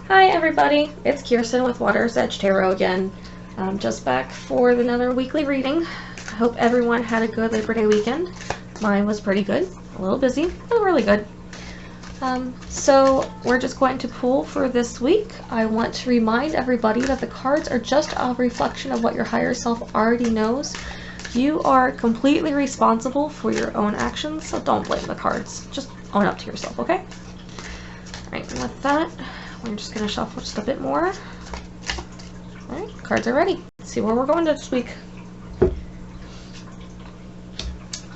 Hi everybody, it's Kirsten with Water's Edge Tarot again. Just back for another weekly reading. I hope everyone had a good Labor Day weekend. Mine was pretty good. A little busy, but really good. So we're just going to pull for this week. I want to remind everybody that the cards are just a reflection of what your higher self already knows. You are completely responsible for your own actions, so don't blame the cards. Just own up to yourself, okay? Alright, and with that, we're just going to shuffle just a bit more. Alright, cards are ready. Let's see where we're going this week.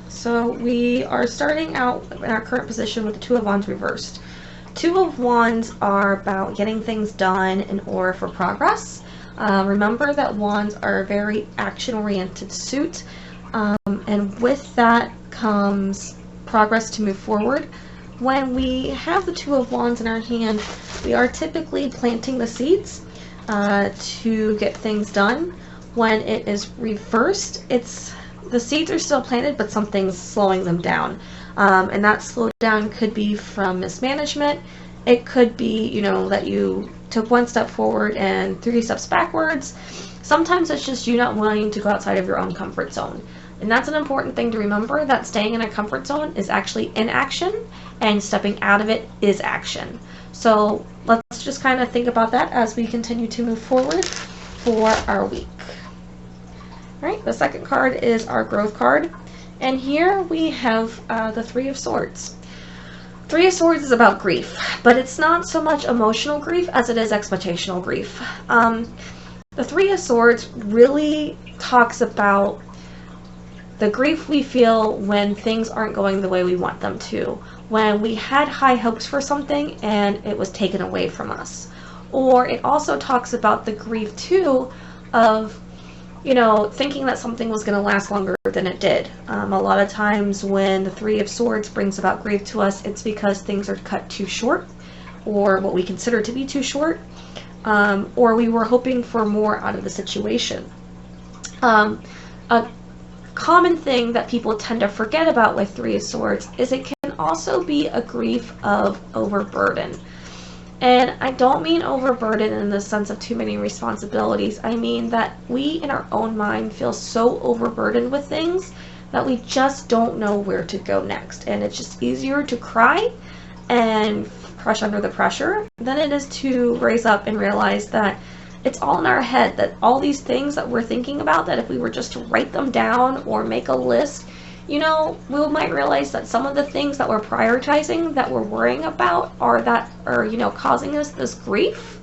So we are starting out in our current position with the Two of Wands reversed. Two of Wands are about getting things done in order for progress. Remember that Wands are a very action-oriented suit, and with that comes progress to move forward. When we have the Two of Wands in our hand, we are typically planting the seeds to get things done. When it is reversed, the seeds are still planted, but something's slowing them down. And that slowdown could be from mismanagement. It could be, that you took one step forward and 3 steps backwards. Sometimes it's just you not wanting to go outside of your own comfort zone. And that's an important thing to remember, that staying in a comfort zone is actually inaction, and stepping out of it is action. So let's just kind of think about that as we continue to move forward for our week. Alright, the second card is our growth card. And here we have the Three of Swords. Three of Swords is about grief, but it's not so much emotional grief as it is expectational grief. The Three of Swords really talks about the grief we feel when things aren't going the way we want them to. When we had high hopes for something and it was taken away from us. Or it also talks about the grief too of, thinking that something was going to last longer than it did. A lot of times when the Three of Swords brings about grief to us, it's because things are cut too short, or what we consider to be too short, or we were hoping for more out of the situation. A common thing that people tend to forget about with Three of Swords is it can also be a grief of overburden. And I don't mean overburden in the sense of too many responsibilities. I mean that we in our own mind feel so overburdened with things that we just don't know where to go next. And it's just easier to cry and crush under the pressure than it is to raise up and realize that it's all in our head, that all these things that we're thinking about, that if we were just to write them down or make a list, we might realize that some of the things that we're prioritizing, that we're worrying about, or that are, causing us this grief,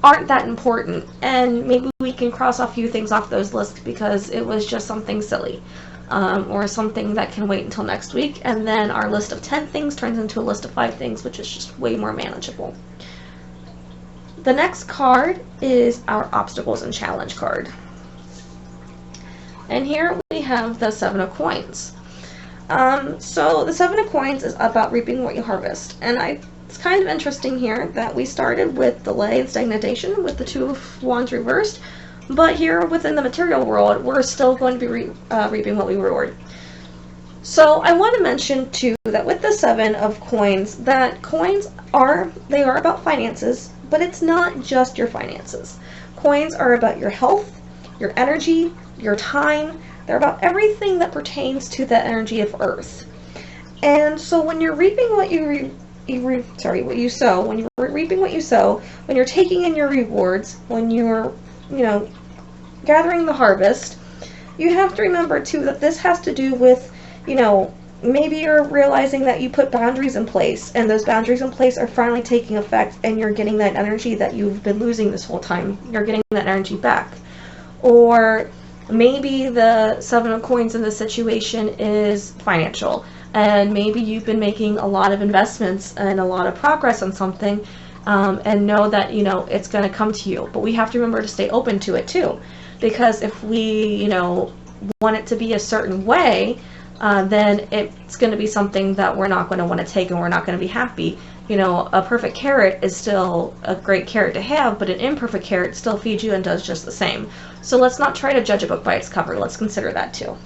aren't that important. And maybe we can cross a few things off those lists because it was just something silly, or something that can wait until next week. And then our list of 10 things turns into a list of 5 things, which is just way more manageable. The next card is our Obstacles and Challenge card. And here we have the Seven of Coins. So the Seven of Coins is about reaping what you harvest. And it's kind of interesting here that we started with delay and stagnation with the Two of Wands reversed. But here within the material world, we're still going to be reaping what we reward. So I want to mention too that with the Seven of Coins, that coins are about finances, but it's not just your finances. Coins are about your health, your energy, your time. They're about everything that pertains to the energy of Earth. And so when you're reaping what you sow, when you're reaping what you sow, when you're taking in your rewards, when you're, gathering the harvest, you have to remember too that this has to do with, maybe you're realizing that you put boundaries in place, and those boundaries in place are finally taking effect, and you're getting that energy that you've been losing this whole time. You're getting that energy back. Or maybe the Seven of Coins in this situation is financial, and maybe you've been making a lot of investments and a lot of progress on something, and know that, it's going to come to you. But we have to remember to stay open to it too, because if we, want it to be a certain way, then it's going to be something that we're not going to want to take, and we're not going to be happy. A perfect carrot is still a great carrot to have, but an imperfect carrot still feeds you and does just the same. So let's not try to judge a book by its cover. Let's consider that too.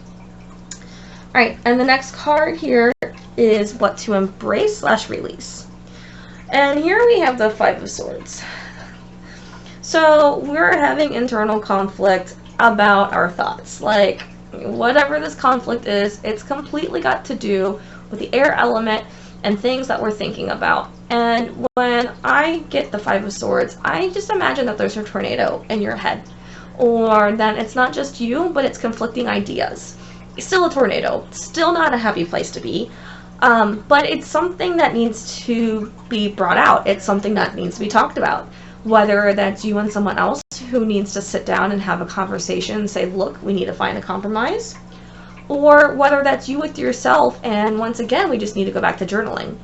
Alright, and the next card here is what to embrace / release. And here we have the Five of Swords. So we're having internal conflict about our thoughts. Like, whatever this conflict is, it's completely got to do with the air element and things that we're thinking about. And when I get the Five of Swords, I just imagine that there's a tornado in your head. Or that it's not just you, but it's conflicting ideas. Still a tornado. Still not a happy place to be. But it's something that needs to be brought out. It's something that needs to be talked about. Whether that's you and someone else who needs to sit down and have a conversation and say, look, we need to find a compromise. Or whether that's you with yourself, and once again, we just need to go back to journaling.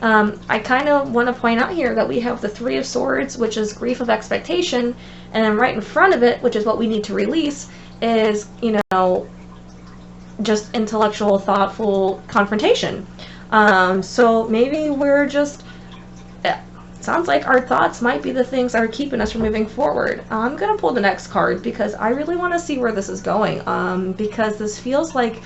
I kind of want to point out here that we have the Three of Swords, which is grief of expectation, and then right in front of it, which is what we need to release, is, you know, just intellectual, thoughtful confrontation. So maybe we're just, sounds like our thoughts might be the things that are keeping us from moving forward. I'm going to pull the next card because I really want to see where this is going. Because this feels like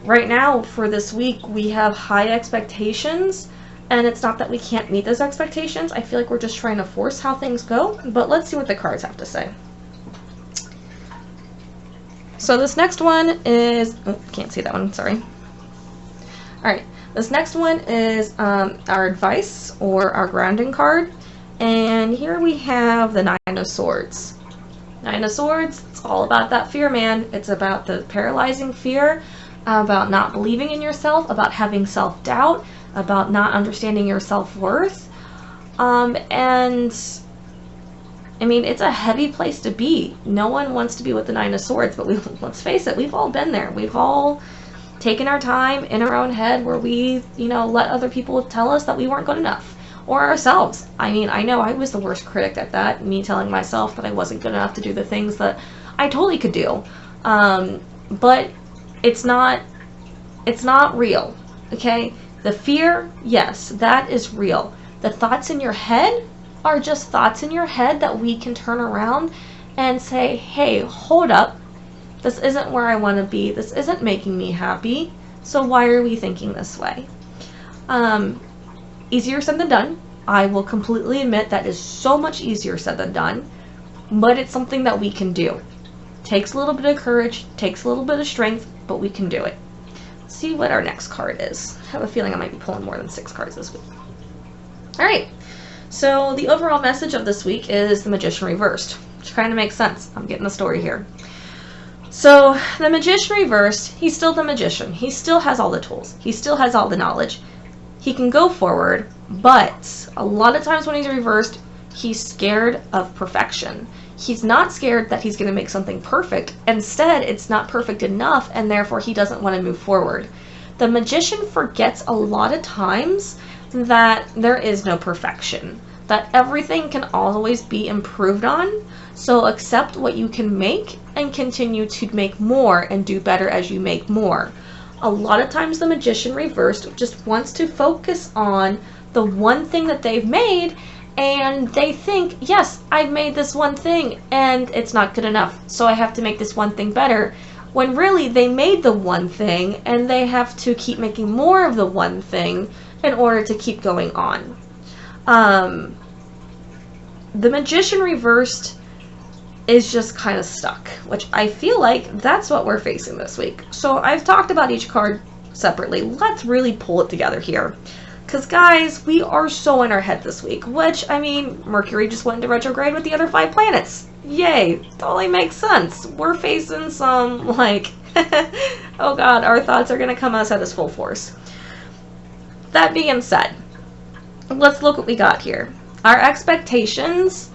right now for this week we have high expectations, and it's not that we can't meet those expectations. I feel like we're just trying to force how things go, but let's see what the cards have to say. So this next one is, oh, can't see that one, sorry. Alright, this next one is our advice, or our grounding card. And here we have the Nine of Swords. Nine of Swords, it's all about that fear, man. It's about the paralyzing fear, about not believing in yourself, about having self-doubt, about not understanding your self-worth. And I mean, it's a heavy place to be. No one wants to be with the Nine of Swords, but let's face it, we've all been there. We've all taken our time in our own head where we, you know, let other people tell us that we weren't good enough. Or ourselves. I mean, I know I was the worst critic at that, me telling myself that I wasn't good enough to do the things that I totally could do. But it's not real, okay? The fear, yes, that is real. The thoughts in your head are just thoughts in your head that we can turn around and say, hey, hold up. This isn't where I want to be. This isn't making me happy. So why are we thinking this way? Easier said than done. I will completely admit that is so much easier said than done. But it's something that we can do. Takes a little bit of courage, takes a little bit of strength, but we can do it. Let's see what our next card is. I have a feeling I might be pulling more than 6 cards this week. Alright. So the overall message of this week is the Magician reversed, which kind of makes sense. I'm getting the story here. So the Magician reversed, he's still the magician. He still has all the tools. He still has all the knowledge. He can go forward, but a lot of times when he's reversed, he's scared of perfection. He's not scared that he's going to make something perfect. Instead, it's not perfect enough, and therefore he doesn't want to move forward. The magician forgets a lot of times that there is no perfection, that everything can always be improved on. So accept what you can make and continue to make more and do better as you make more. A lot of times the magician reversed just wants to focus on the one thing that they've made, and they think, yes, I've made this one thing and it's not good enough, so I have to make this one thing better. When really they made the one thing and they have to keep making more of the one thing in order to keep going on. The magician reversed is just kind of stuck, which I feel like that's what we're facing this week. So I've talked about each card separately. Let's really pull it together here. Because guys, we are so in our head this week, which, I mean, Mercury just went into retrograde with the other 5 planets. Yay, totally makes sense. We're facing some, like, oh god, our thoughts are going to come at us at this full force. That being said, let's look what we got here. Our expectations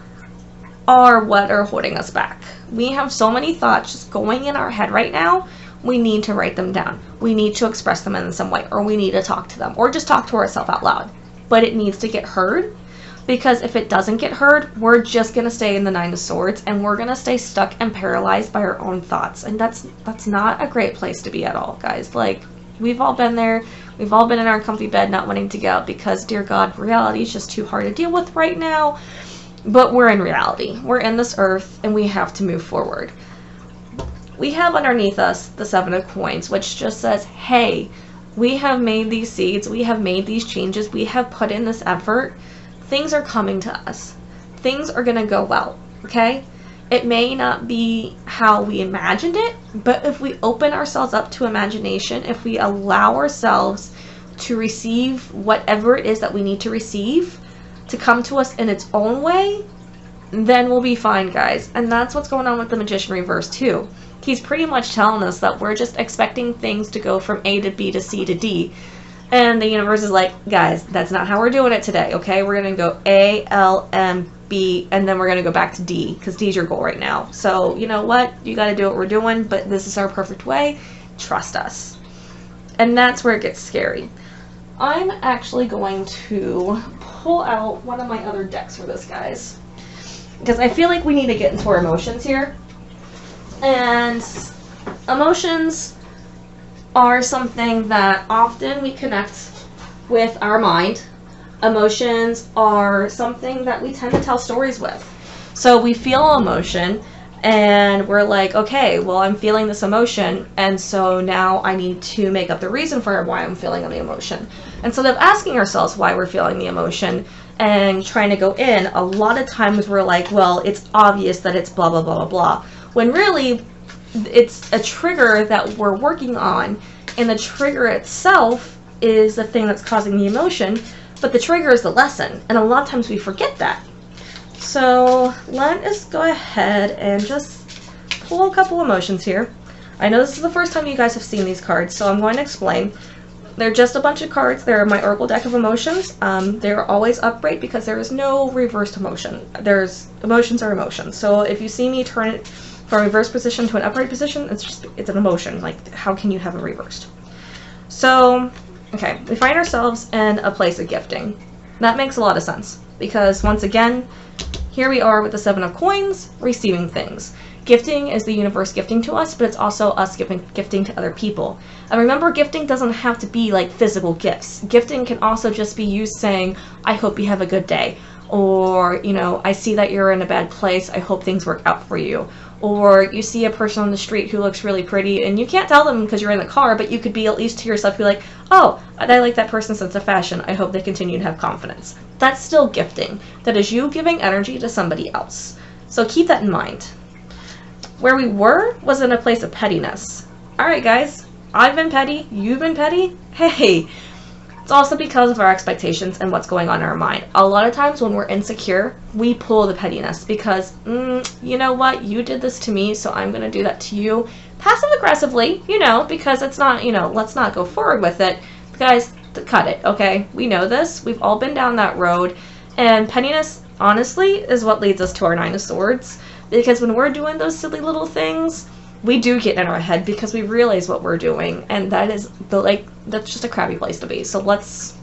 are what are holding us back. We have so many thoughts just going in our head right now. We need to write them down. We need to express them in some way, or we need to talk to them, or just talk to ourselves out loud. But it needs to get heard, because if it doesn't get heard, we're just going to stay in the Nine of Swords, and we're going to stay stuck and paralyzed by our own thoughts. And that's not a great place to be at all, guys. Like, we've all been there. We've all been in our comfy bed not wanting to get out because, dear God, reality is just too hard to deal with right now. But we're in reality. We're in this earth, and we have to move forward. We have underneath us the 7 of Coins, which just says, hey, we have made these seeds, we have made these changes, we have put in this effort. things are coming to us. Things are going to go well, okay? It may not be how we imagined it, but if we open ourselves up to imagination, if we allow ourselves to receive whatever it is that we need to receive to come to us in its own way, then we'll be fine, guys. And that's what's going on with the Magician reverse too. He's pretty much telling us that we're just expecting things to go from A to B to C to D. And the universe is like, guys, that's not how we're doing it today, okay? We're going to go A, L, M, B, and then we're going to go back to D, because D's your goal right now. So, you know what? You got to do what we're doing, but this is our perfect way. Trust us. And that's where it gets scary. I'm actually going to pull out one of my other decks for this, guys, because I feel like we need to get into our emotions here. And emotions are something that often we connect with our mind. Emotions are something that we tend to tell stories with. So we feel emotion and we're like, okay, well, I'm feeling this emotion, and so now I need to make up the reason for why I'm feeling the emotion. Instead of asking ourselves why we're feeling the emotion and trying to go in, a lot of times we're like, well, it's obvious that it's blah, blah, blah, blah, blah. When really, it's a trigger that we're working on, and the trigger itself is the thing that's causing the emotion, but the trigger is the lesson, and a lot of times we forget that. So let us go ahead and just pull a couple emotions here. I know this is the first time you guys have seen these cards, so I'm going to explain. They're just a bunch of cards. They're my Oracle deck of emotions. They're always upright because there is no reversed emotion. Emotions are emotions. So if you see me turn it from a reverse position to an upright position, it's an emotion. Like, how can you have it reversed? So, okay, we find ourselves in a place of gifting. That makes a lot of sense because, once again, here we are with the Seven of Coins, receiving things. Gifting is the universe gifting to us, but it's also us gifting to other people. And remember, gifting doesn't have to be like physical gifts. Gifting can also just be you saying, I hope you have a good day. Or, you know, I see that you're in a bad place. I hope things work out for you. Or you see a person on the street who looks really pretty, and you can't tell them because you're in the car, but you could be at least to yourself, be like, oh, I like that person's sense of fashion. I hope they continue to have confidence. That's still gifting. That is you giving energy to somebody else. So keep that in mind. Where we were was in a place of pettiness. Alright, guys, I've been petty, you've been petty. Hey, it's also because of our expectations and what's going on in our mind. A lot of times when we're insecure, we pull the pettiness because, you know what, you did this to me, so I'm going to do that to you. Passive aggressively, you know, because it's not, you know, let's not go forward with it. Guys, cut it, okay? We know this. We've all been down that road. And pettiness, honestly, is what leads us to our Nine of Swords. Because when we're doing those silly little things, we do get in our head because we realize what we're doing, and that is that's just a crappy place to be. So let's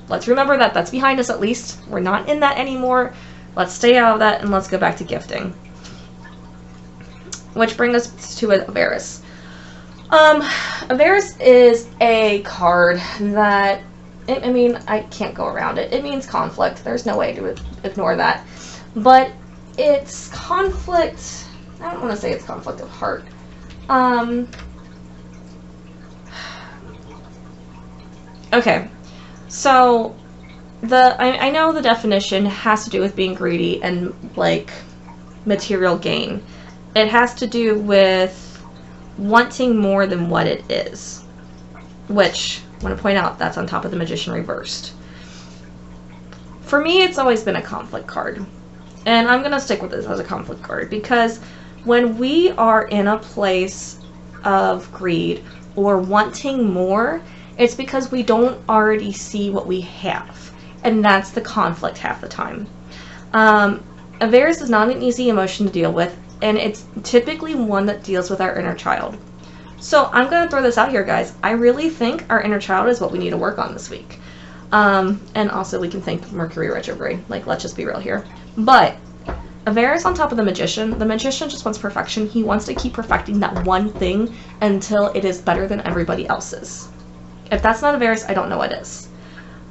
remember that that's behind us at least. We're not in that anymore. Let's stay out of that and let's go back to gifting. Which brings us to Avarice. Avarice is a card that I mean, I can't go around it. It means conflict. There's no way to ignore that. But it's conflict. I don't want to say it's conflict of heart. Okay, so I know the definition has to do with being greedy and like material gain. It has to do with wanting more than what it is, which I want to point out that's on top of the Magician reversed. For me, it's always been a conflict card, and I'm gonna stick with this as a conflict card because when we are in a place of greed or wanting more, it's because we don't already see what we have. And that's the conflict half the time. Avarice is not an easy emotion to deal with, and it's typically one that deals with our inner child. So I'm going to throw this out here, guys. I really think our inner child is what we need to work on this week. And also we can thank Mercury retrograde. Like, let's just be real here. But Avarice on top of the Magician just wants perfection. He wants to keep perfecting that one thing until it is better than everybody else's. If that's not Avarice, I don't know what is.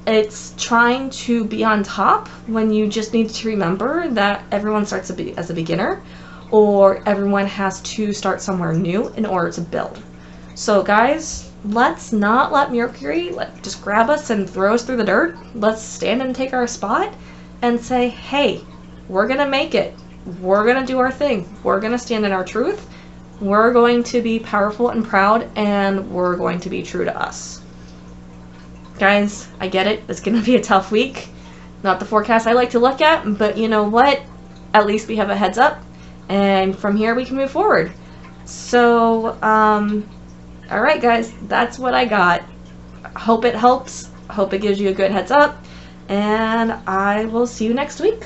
It's trying to be on top when you just need to remember that everyone starts as a beginner, or everyone has to start somewhere new in order to build. So guys, let's not let Mercury just grab us and throw us through the dirt. Let's stand and take our spot and say, hey, we're going to make it. We're going to do our thing. We're going to stand in our truth. We're going to be powerful and proud, and we're going to be true to us. Guys, I get it. It's going to be a tough week. Not the forecast I like to look at, but you know what? At least we have a heads up, and from here we can move forward. So, alright guys, that's what I got. Hope it helps. Hope it gives you a good heads up, and I will see you next week.